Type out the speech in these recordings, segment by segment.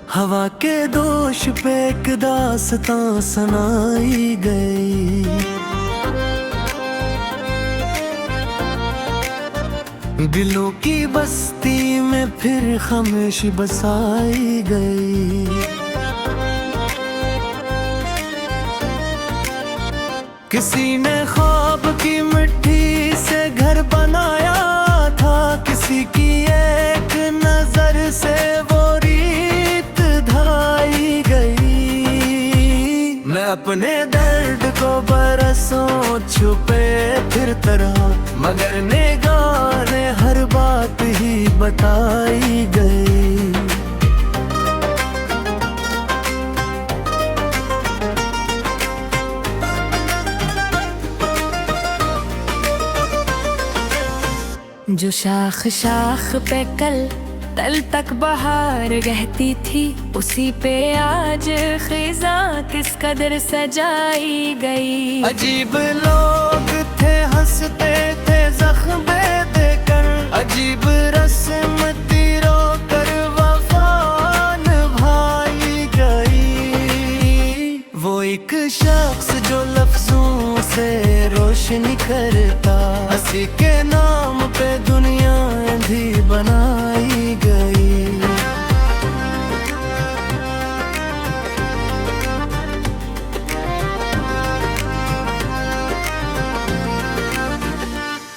हवा के दोष पे एक दास्तां सुनाई गई। दिलों की बस्ती में फिर खामोश बसाई गई। किसी ने ख्वाब की मिट्टी से घर बनाया था, किसी की एक नजर से वो रीत ढाई गई। मैं अपने दर्द को बरसों छुपे फिरता रहा, मगर निगाह ने हर बात ही बताई गई। जो शाख शाख पे कल तल तक बहार रहती थी, उसी पे आज खिज़ां किस कदर सजाई गई। अजीब लोग थे, हंसते थे जख्म देकर, अजीब रस्म तीरों कर वफा निभाई गई। वो एक शख्स जो लफ्जों से रोशनी करता, हंसी के नाम पे दुनिया अंधी बनाई गई।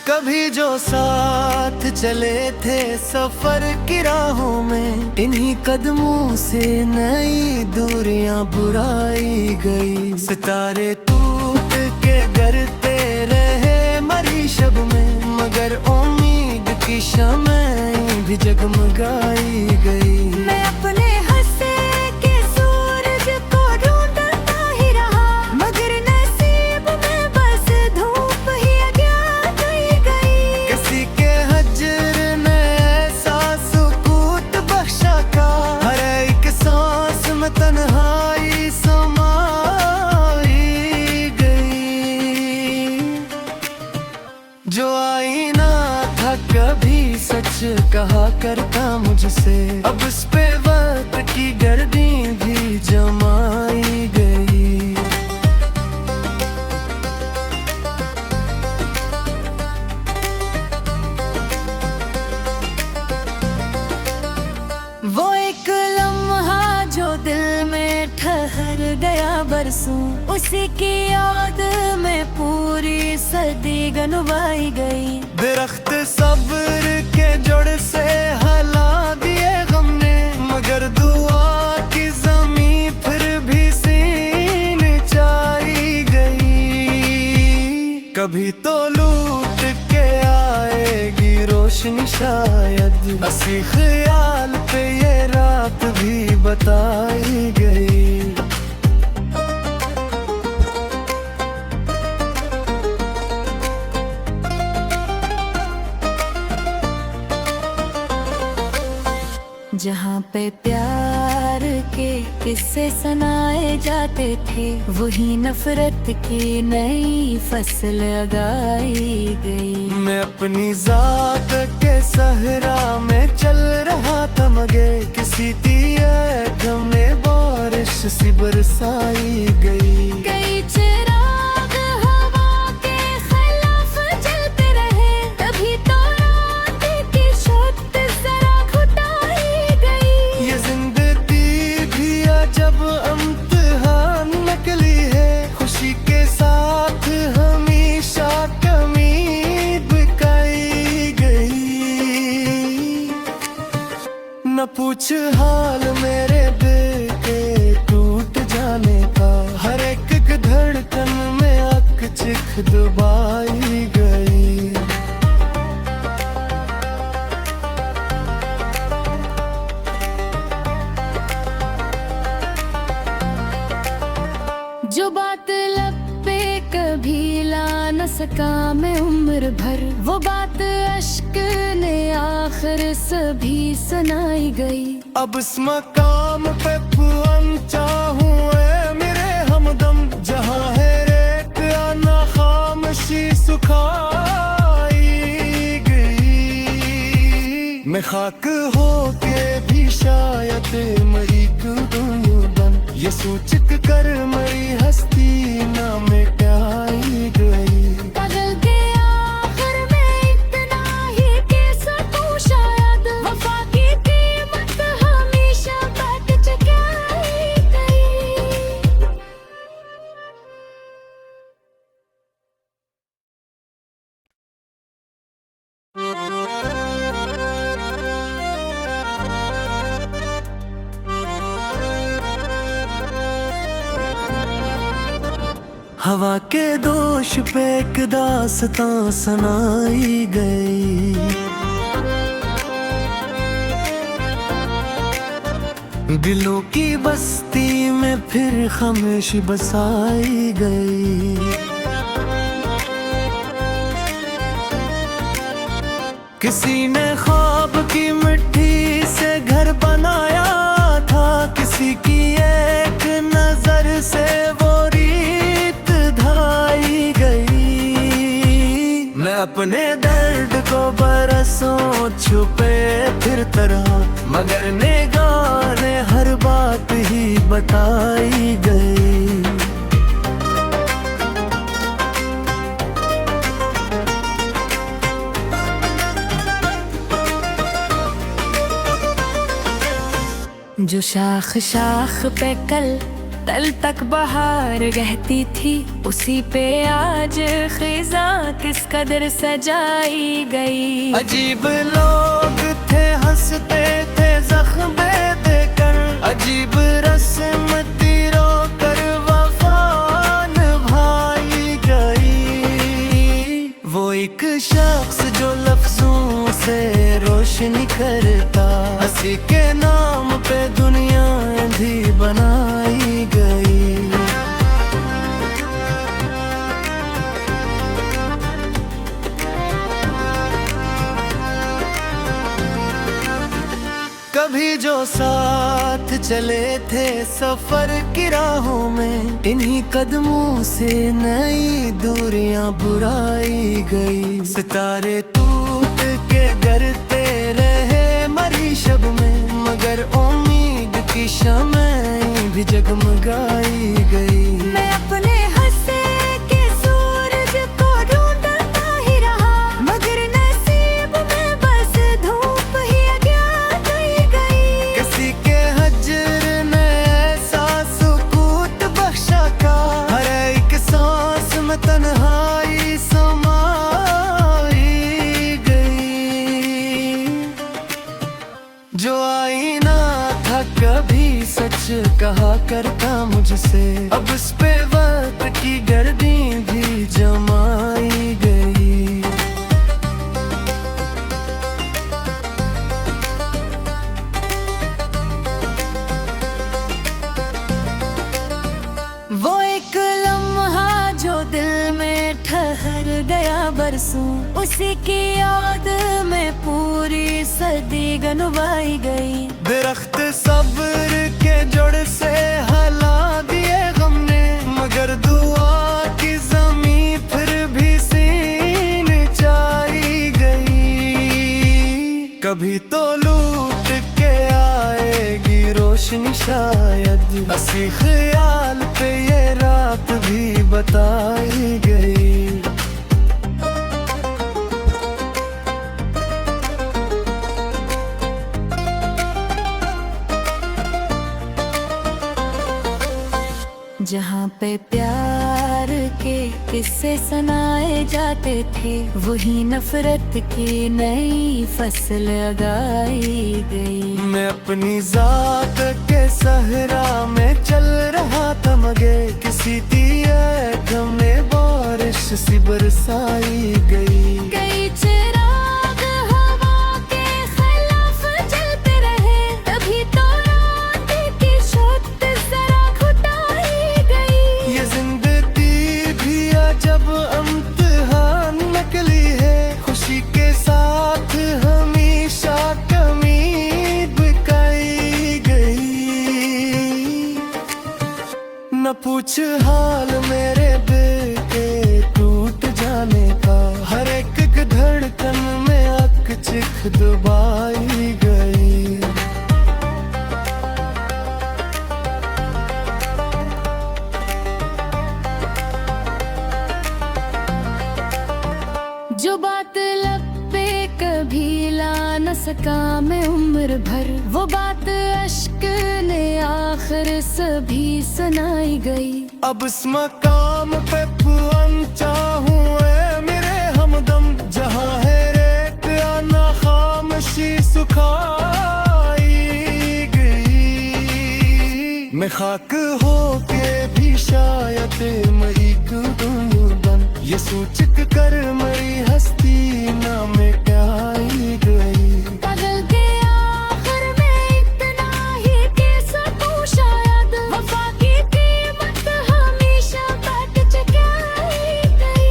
कभी जो साथ चले थे सफर की राहों में, इन्हीं कदमों से नई दूरियां बुराई गई। सितारे टूट के गिरते रहे मरी शब में, मगर उम्मीद की शम्में भी जगमगाई गई। मैं अपने हंसे के सूरज को ढूंढता ही रहा, मगर नसीब में बस धूप ही अज्ञात ही गई। किसी के हजर ने ऐसा सुकूत बख्शा का, हर एक सांस में तन्हाई समाई गई। जो आईना था कभी सच कहा करता मुझसे, अब इस पे वक्त की गर्दी भी जमाई गई। वो एक लम्हा जो दिल में ठहर गया बरसों, उसी की याद में पूरी सदी गनवाई गई। दरख्त सब्र के जड़ से हला दिए गम ने, मगर दुआ की ज़मीं फिर भी सीने चाई गई। कभी तो लूट के आएगी रोशनी शायद, हंसी ख्याल पे ये रात भी बताई गई। जहाँ पे प्यार के किस्से सुनाए जाते थे, वही नफरत की नई फसल उगाई गई। मैं अपनी जात के सहरा में चल रहा था, मगर किसी तीर में बारिश सी बरसाई गई। कई चिराग हवा के खिलाफ जलते रहे, तभी तो रात की छत जरा घुटाई गई। ये जिंदगी भी अजब इम्तिहान निकली है, खुशी के साथ हमेशा कमी दिखाई गई। न पूछ हाल मेरे दिल के टूट जाने का, हर एक धड़कन में अकचिख दबाई गई। जो बात लब पे कभी ला न सका मैं उम्र भर, वो बात अश्क ने आखिर सभी सुनाई गई। अब इस मकाम पे पहुंचा हूँ मेरे हमदम, जहाँ है रेत आना खामोशी सुखाई गई। मैं खाक हो के भी शायद मरी क्यों यूं बन, ये सोच कर मरी हस्ती ना में क्या आई गई। बदल के आखिर में इतना ही कह सकूं शायद, वफा की कीमत हमेशा बाट चुकाई गई। हवा के दोष पे एक दास्तां सुनाई गई। दिलों की बस्ती में फिर खामोशी बसाई गई। किसी ने ख्वाब की मिट्टी से घर बनाया था, किसी की एक नजर से वो रीत ढाई गई। मैं अपने दर्द को बरसों छुपे फिरता रहा, मगर निगाह ने हर बात ही बताई गई। जो शाख शाख पे कल तल तक बहार रहती थी, उसी पे आज खिज़ां किस कदर सजाई गई। अजीब लोग थे, हंसते थे जख्म देकर, अजीब रस्म तीरों कर वफा निभाई गई। वो एक शख्स जो लफ्जों से रोशनी करता, हंसी के नाम पे दुनिया अंधी बनाई गई। कभी जो साथ चले थे सफर की राहों में, इन्हीं कदमों से नई दूरियां बुराई गई। सितारे टूट के गिरते रहे मरी शब में, मगर उम्मीद की शम्में भी जगमगाई गई। मैं अपने हंसे के सूरज को ढूंढता ही रहा, मगर नसीब में बस धूप ही अज्ञात ही गई। किसी के हजर ने ऐसा सुकूत बख्शा का, हर एक सांस में तन्हाई समाई गई। जो आईना था कभी सच कहा करता मुझसे, अब इस पे वक्त की गर्दी भी जमाई गई। वो एक लम्हा जो दिल में ठहर गया बरसों, उसी की याद में पूरी सदी गनवाई गई। दरख्त सब्र के जड़ से हला दिए गम ने, मगर दुआ की जमीन फिर भी सीन चाई गई। कभी तो लूट के आएगी रोशनी शायद, हंसी ख्याल पे ये रात भी बताई गई। जहाँ पे प्यार के किस्से सुनाए जाते थे, वही नफरत की नई फसल उगाई गई। मैं अपनी जात के सहरा में चल रहा था, मगर किसी दिए में बारिश सी बरसाई गई। कई चिराग हवा के खिलाफ जलते रहे, तभी तो रात की छत जरा घुटाई गई। ये जिंदगी भी अजब इम्तिहान नकली है, खुशी के साथ हमेशा कमी बिकाई गई। न पूछ हाल मेरे दिल के टूट जाने का, हर एक धड़कन में अक चिख दबाई गई। जो बात लब पे कभी ला न सका मैं उम्र भर, वो बात अश्क ने आखिर सभी सुनाई गई। अब इस मकाम पे पहुंचा हूँ ऐ मेरे हमदम, जहाँ है रेत आना खामोशी सुखाई गई। मैं खाक हो के भी शायद मरी क्यों बन, ये सूचक कर मरी हस्ती ना में क्या आई गई। पागल के आखिर में इतना ही कि सकूं शायद, वफा की कीमत हमेशा बाट चुकाई गई।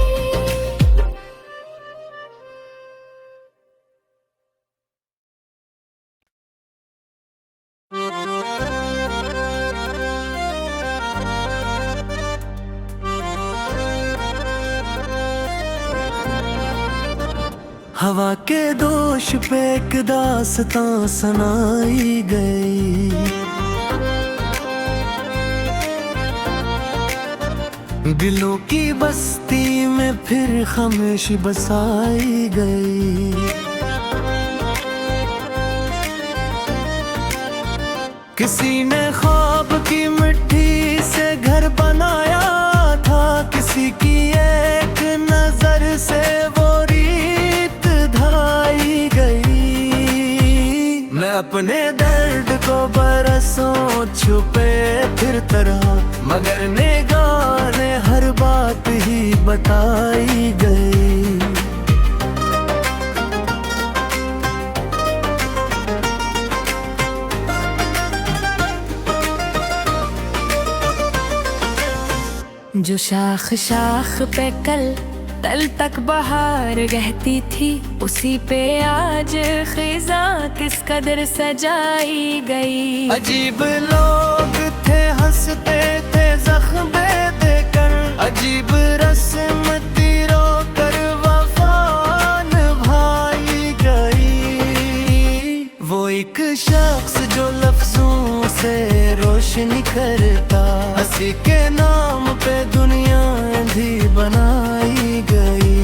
हवा के दोष पे एक दास्तां सुनाई गई। दिलों की बस्ती में फिर खामोशी बसाई गई। किसी ने ख्वाब की मिट्टी से घर बनाया था, किसी की एक नजर से वो रीत ढाई गई। मैं अपने दर्द को बरसों छुपे फिरता रहा, मगर निगाह ने हर बात ही बताई गई। जो शाख शाख पे कल तल तक बहार रहती थी, उसी पे आज खिजा किस कदर सजाई गई। अजीब लोग थे हंसते थे जख्म देकर, अजीब रस्म तीरों कर वफा निभाई गई। वो एक शख्स जो लफ्जों से रोशनी करता, हंसी के नाम पे दुनिया अंधी बनाई गई।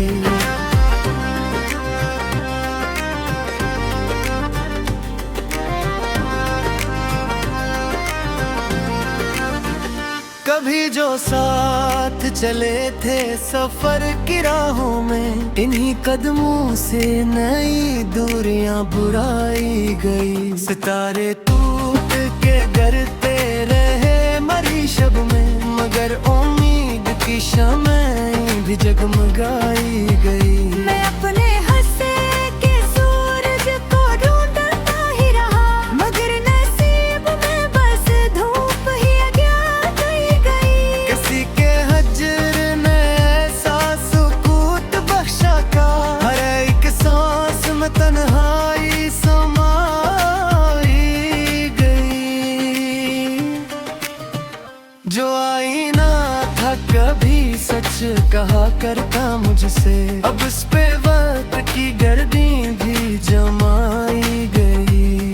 कभी जो साथ चले थे सफर की राहों में, इन्हीं कदमों से नई दूरियां बुराई गई। सितारे टूट के गिरते रहे मरी शब में, मगर उम्मीद की शम्में भी जगमगाई गई। मैं अपने हंसे के सूरज को ढूंढता ही रहा, मगर नसीब में बस धूप ही अज्ञात ही गई। किसी के हजर ने ऐसा सुकूत बख्शा का, हर एक सांस में तन्हाई समाई गई। जो आईना था कभी सच कहा करता मुझसे, अब इस पे वक्त की गर्दी भी जमाई गई।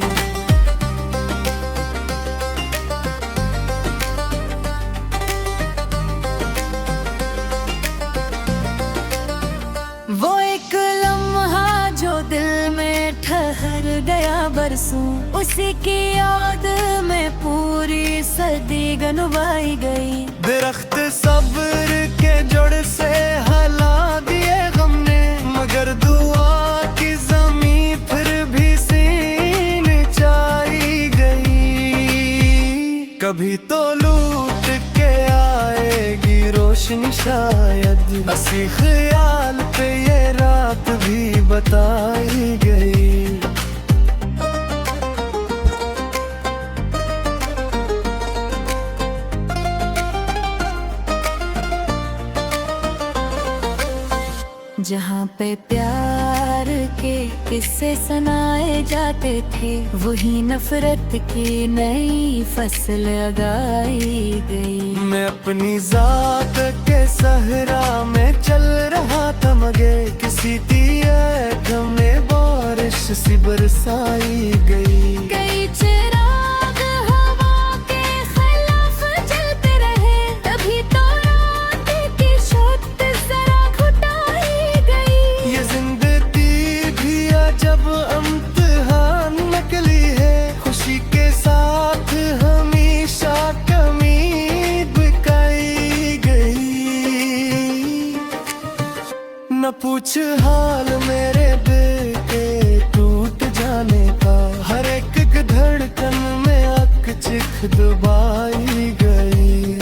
वो एक लम्हा जो दिल में ठहर गया बरसों, उसी की याद में पूरी सदी गनवाई गई। दरख्त सब्र के जड़ से हला दिए गम ने, मगर दुआ की जमीन फिर भी सीन चाई गई। कभी तो लूट के आएगी रोशनी शायद, हंसी ख्याल पे ये रात भी बताई गई। जहाँ पे प्यार के किस्से सुनाए जाते थे, वही नफरत की नई फसल उगाई गई। मैं अपनी जात के सहरा में चल रहा था, मगर किसी दिए में बारिश सी बरसाई गई। कई चिराग हवा के खिलाफ जलते रहे, तभी तो रात की छत जरा घुटाई गई। ये पूछ हाल मेरे दिल के टूट जाने का, हर एक धड़कन में अक चिख दबाई गई।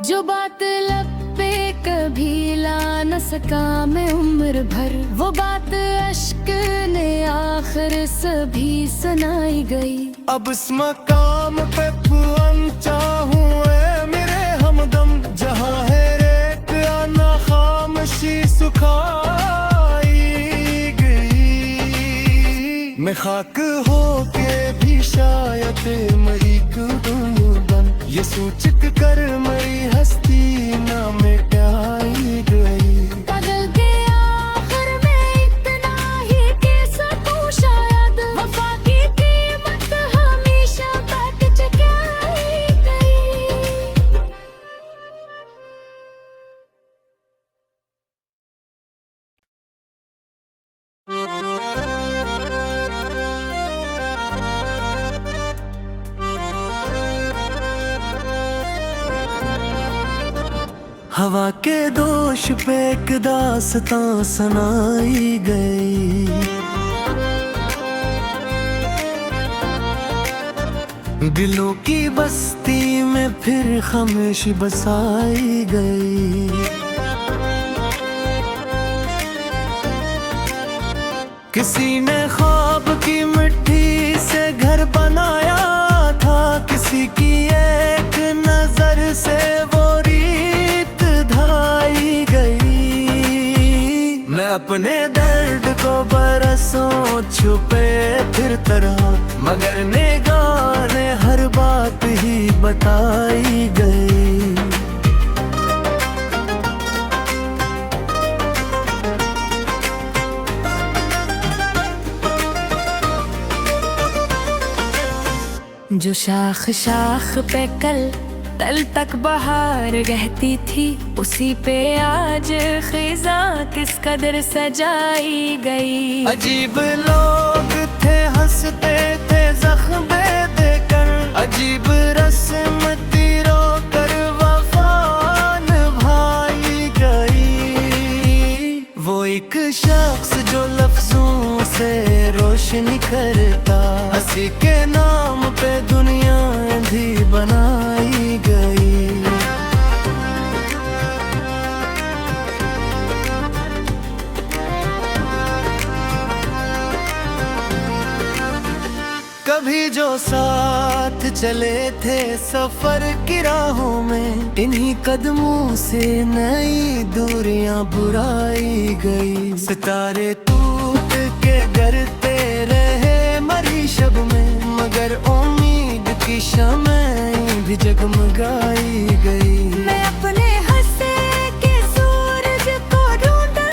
जो बात लब पे कभी ला न सका मैं उम्र भर, वो बात अश्क ने आखिर सभी सुनाई गई। अब इस मकाम पे पहुंचा हूँ ऐ मेरे हमदम, जहाँ है रेत आना खामोशी सुखाई गई। मैं खाक हो के भी शायद मरी क्यों बन, ये सूचक कर मरी हस्ती ना मिटाई गई। बदल गया आखिर में इतना ही कि सकूं शायद, वफा की कीमत हमेशा बाट चुकाई गई। हवा के दोष पे एक दास्तां सुनाई गई। दिलों की बस्ती में फिर खामोश बसाई गई। किसी ने ख्वाब की मिट्टी से घर बनाया था, किसी की एक नजर से वो रीत ढाई गई। मैं अपने दर्द को बरसों छुपे फिर तरह, मगर निगाह ने हर बात ही बताई गई। जो शाख शाख पे कल तल तक बहार रहती थी, उसी पे आज खिज़ां किस कदर सजाई गई। अजीब लोग थे हंसते थे जख्म देकर, अजीब रस्म तीरों कर वफा निभाई गई। वो एक शख्स जो लफ्जों से रोशनी करता, हंसी के नाम पे दुनिया अंधी बनाई गई। कभी जो साथ चले थे सफर की राहों में, इन्हीं कदमों से नई दूरियां बुराई गई। सितारे टूट के गिरते रहे मरी शब में, मगर उम्मीद की शम्में भी जगमगाई गई। मैं अपने हंसे के सूरज को ढूंढता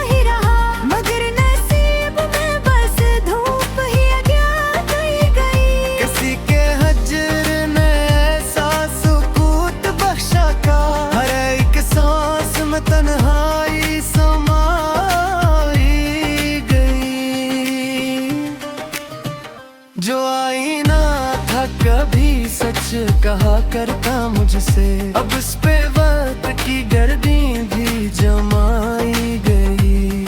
ही रहा, मगर नसीब में बस धूप ही अज्ञात ही गई। किसी के हजर ने ऐसा सुकूत बख्शा का, हर एक सांस में तन्हाई समाई गई। जो आईना था कभी सच कहा करता मुझसे, अब इस पे वक्त की गर्दी भी जमाई गई।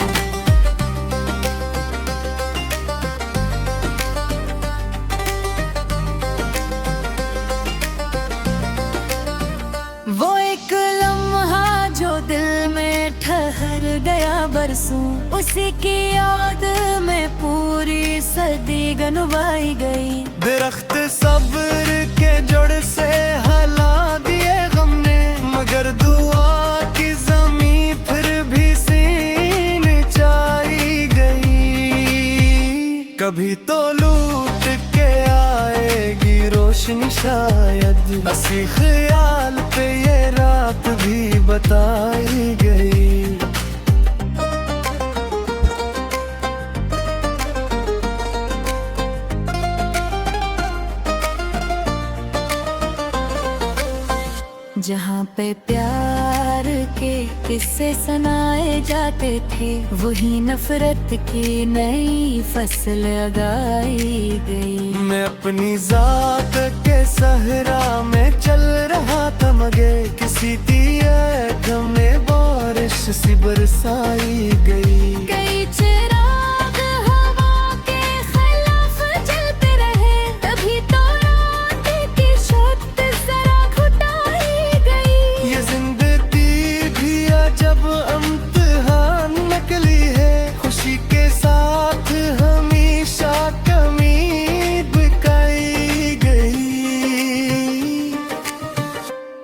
वो एक लम्हा जो दिल में ठहर गया बरसों, उसी की याद में पूरी सदी गनवाई गई। दरख्त सब्र के जड़ से हला दिए गम ने, मगर दुआ की जमीन फिर भी सीन चाई गई। कभी तो लूट के आएगी रोशनी शायद, हंसी ख्याल पे ये रात भी बताई गई। जहाँ पे प्यार के किस्से सुनाए जाते थे, वही नफरत की नई फसल उगाई गई। मैं अपनी जात के सहरा में चल रहा था, मगर किसी दिए में बारिश सी बरसाई गई। कई चिराग हवा के खिलाफ जलते रहे, तभी तो रात की छत जरा घुटाई गई। ये जिंदगी भी जब इम्तिहान निकली है, खुशी के साथ हमेशा कमी बिकाई गई।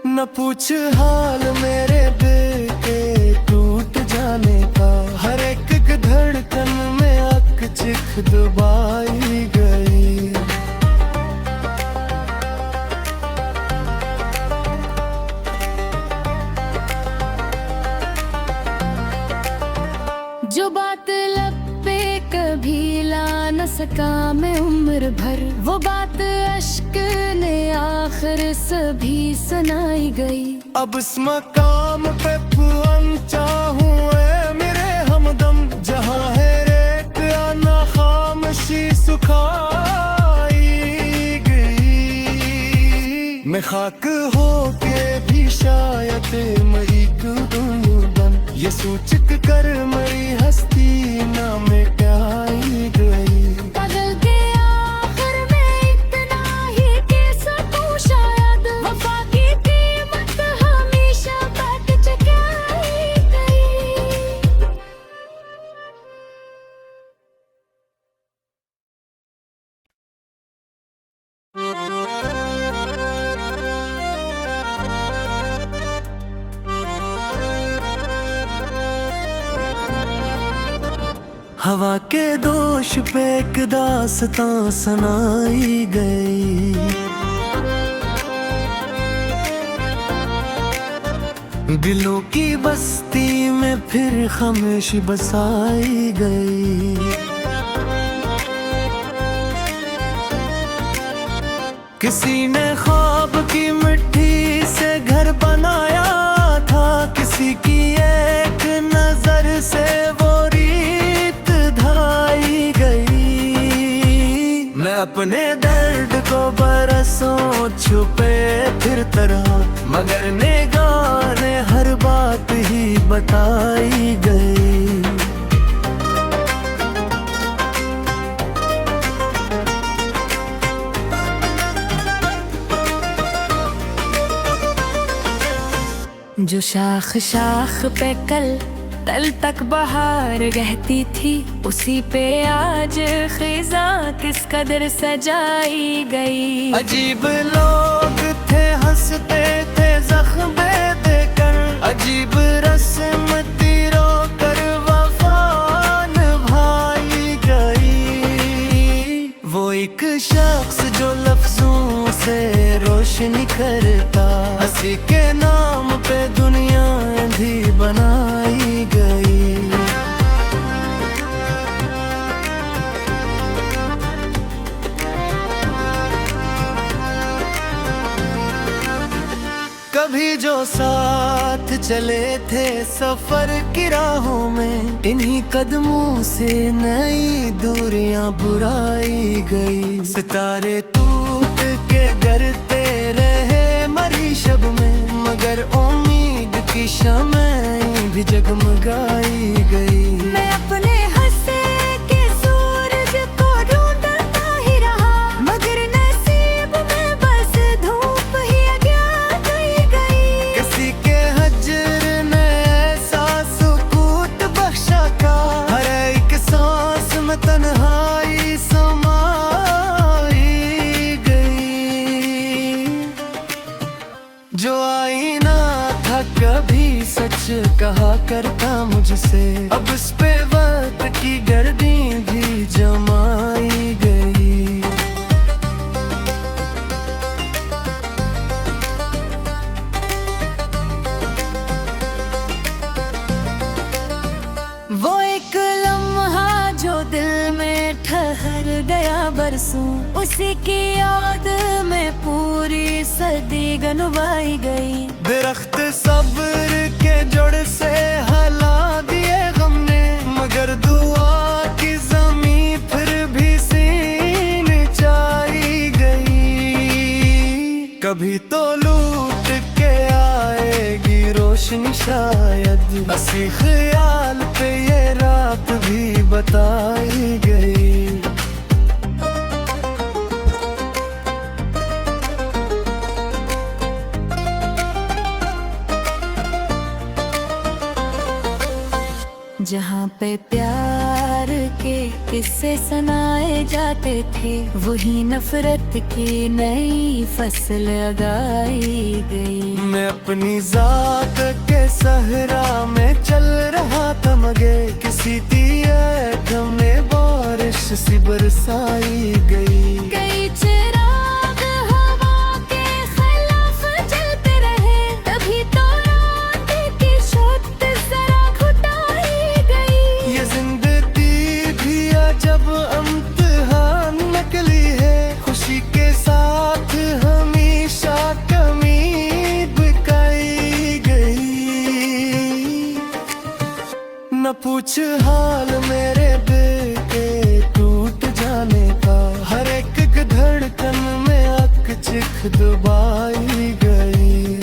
न पूछ हाल मेरे दिल के टूट जाने का, हर एक धड़कन में अक चिख दबाई गई। जो बात लब पे कभी ला न सका मैं उम्र भर, वो बात अश्क ने आखिर सभी सुनाई गई। अब इस मकाम पे पहुंचा हूँ ऐ मेरे हमदम, जहाँ है रेत आना खामोशी सुखाई गई। मैं खाक हो के भी शायद मरी क्यों बन, ये सूचक कर मरी हस्ती ना मिटाई गई। पागल के आखिर में इतना ही कह सकूं शायद, वफा की कीमत हमेशा बाट चुकाई गई। हवा के दोष पे एक दास्तां सुनाई गई। दिलों की बस्ती में फिर खामोशी बसाई गई। किसी ने ख्वाब की मिट्टी से घर बनाया था, किसी की एक नजर से वो रीत ढाई गई। मैं अपने दर्द को बरसों छुपे फिरता रहा, मगर निगाह ने हर बात ही बताई गई। जो शाख शाख पे कल तल तक बहार रहती थी, उसी पे आज खिजा किस कदर सजाई गई। अजीब लोग थे, हंसते थे जख्म देकर, अजीब रस्म तीरों कर वफा निभाई गई। वो एक शख्स जो लफ्जों से रोशनी करता, हंसी के नाम पे दुनिया भी बनाई गई। कभी जो साथ चले थे सफर की राहों में, इन्हीं कदमों से नई दूरियां बुराई गई। सितारे टूट के गिरते रहे मरी शब में, मगर उम्मीद की शम्में भी जगमगाई गई। मैं अपने हंसे के सूरज को ढूंढता ही रहा, मगर नसीब में बस धूप ही अज्ञात ही गई। किसी के हजर ने ऐसा सुकूत बख्शा का, हर एक सांस में तन्हाई समाई गई। जो आईना था कभी सच कहा करता मुझसे, अब इस पे वक्त की गर्दी भी जमाई गई। वो एक लम्हा जो दिल में ठहर गया बरसों, उसी की याद में पूरी सदी गनवाई गई। दरख्त सब्र के जड़ से हला दिए हमने, मगर दुआ की जमीन फिर भी सीन चाई गई। कभी तो लूट के आएगी रोशनी शायद, असी ख्याल पे ये रात भी बताई गई। जहाँ पे प्यार के किस्से सुनाए जाते थे, वही नफरत की नई फसल उगाई गई। मैं अपनी जात के सहरा में चल रहा था, मगर किसी दिए में बारिश सी बरसाई गई। कई चिराग हवा के खिलाफ जलते रहे, तभी तो रात की छत जरा घुटाई गई। ये जिंदगी भी जब इम्तिहान नकली है, खुशी के साथ हमेशा कमी बिकाई गई। न पूछ हाल मेरे दिल के टूट जाने का, हर एक धड़कन में अक चिख दबाई गई।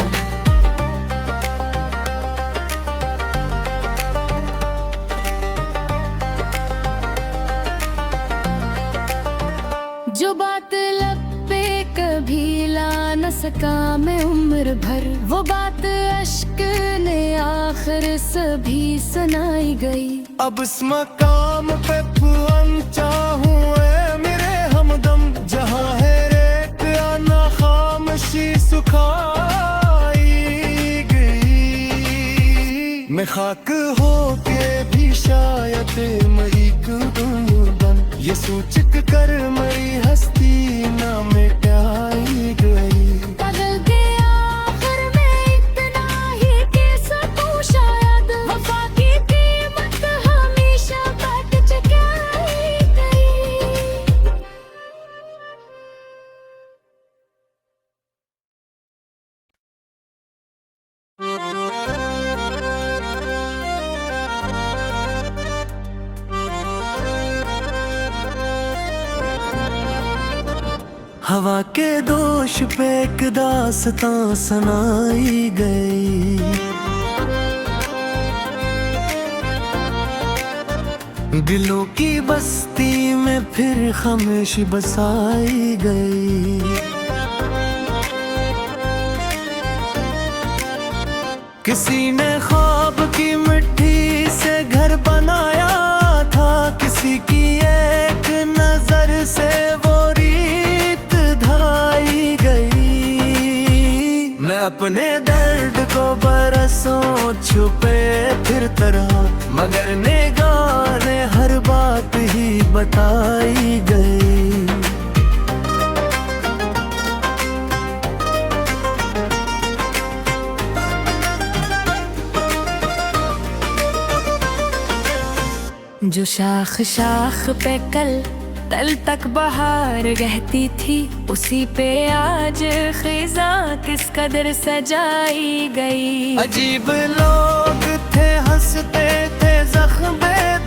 जो बात लब पे कभी ला न सका मैं उम्र भर, वो बात अश्क ने आखिर सभी सुनाई गई। अब इस मकाम पे पहुंचा हूँ ऐ मेरे हमदम, जहाँ है रेत आना खामोशी सुखाई गई। मैं खाक हो के भी शायद मरीक बन, ये सूचक कर मरी हस्ती ना मिटाई गई। बदल गया आखिर में इतना ही कि सकूं शायद, वफा की कीमत हमेशा बाट चुकाई गई। हवा के दोष पे एक दास्तां सुनाई गई। दिलों की बस्ती में फिर खामोशी बसाई गई। किसी ने ख्वाब की मिट्टी से घर बनाया था, किसी की एक नजर से वो रीत ढाई गई। मैं अपने दर्द को बरसों छुपे फिरता रहा, मगर निगाह ने हर बात ही बताई गई। जो शाख शाख पे कल तल तक बहार रहती थी, उसी पे आज खिजा किस कदर सजाई गई। अजीब लोग थे हंसते थे जख्म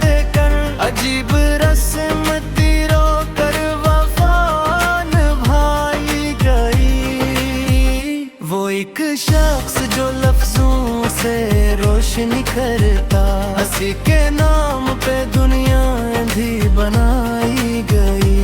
देकर, अजीब रस्म तीरों कर वफा निभाई गई। वो एक शख्स जो लफ्जों से रोशनी करता, हंसी के नाम पे दुनिया अंधी बनाई गई।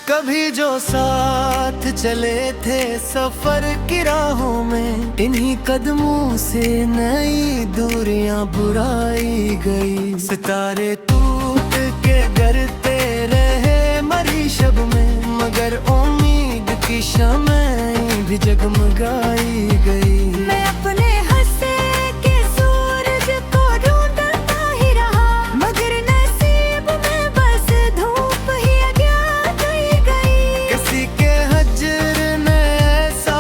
कभी जो साथ चले थे सफर की राहों में, इन्हीं कदमों से नई दूरियां बुराई गई। सितारे टूट के गिरते रहे मरी शब में, मगर उम्मीद की शम्में भी जगमगाई गई। मैं अपने हंसे के सूरज को ढूंढता ही रहा, मगर नसीब में बस धूप ही अज्ञात ही गई। किसी के हजर ने ऐसा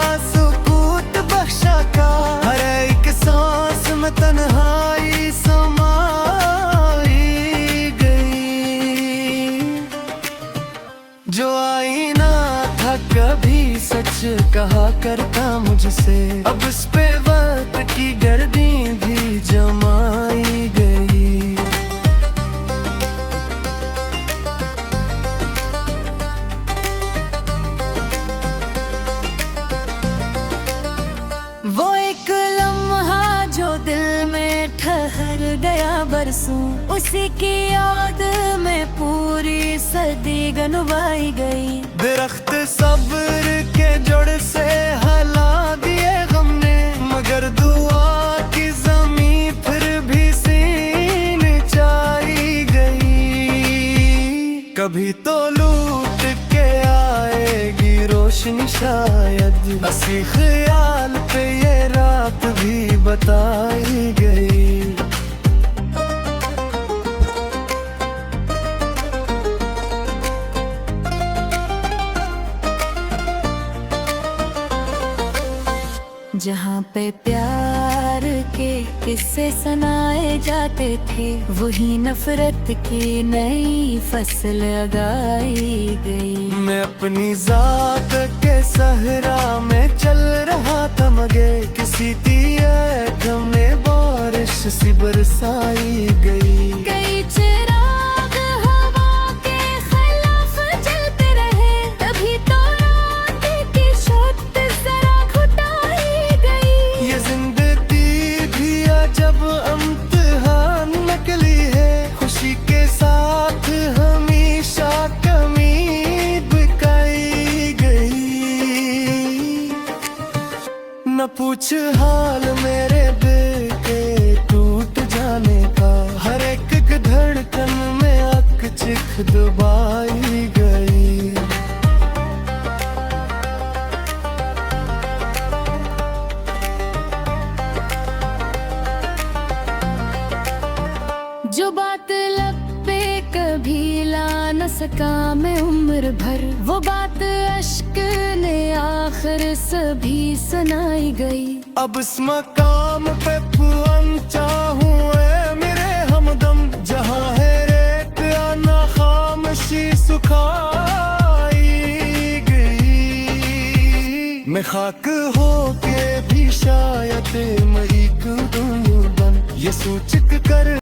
वफा करता मुझसे। अब इस पे वक्त की गर्दी भी जमाई गई। वो एक लम्हा जो दिल में ठहर गया बरसों, उसी की याद में पूरी सदी गनवाई गई। दरख्त सब्र के जड़ से हला दिए गम ने, मगर दुआ की जमीन फिर भी सीन चाई गई। कभी तो लूट के आएगी रोशनी शायद, हंसी ख्याल पे ये रात भी बताई गई। जहाँ पे प्यार के किस्से सुनाए जाते थे, वही नफरत की नई फसल उगाई गई। मैं अपनी जात के सहरा में चल रहा था, मगर किसी तीर में बारिश सी बरसाई गई। कई चिराग हवा के खिलाफ जलते रहे, तभी तो रात की छत जरा घुटाई गई। ये जिंदगी भी जब इम्तिहान नकली है, खुशी के साथ हमेशा कमी बिकाई गई। न पूछ हाल मेरे दिल के टूट जाने का, हर एक धड़कन में अक चिख दबाई गई। जो बात लब पे कभी ला न सका मैं उम्र भर, वो बात अश्क ने आखिर सभी सुनाई गई। अब इस मकाम पे पहुंचा हूँ ऐ मेरे हमदम, जहाँ है रेत आना खामोशी सुखाई गई। मैं खाक हो के भी शायद मैं एक दूं बन, ये सोच कर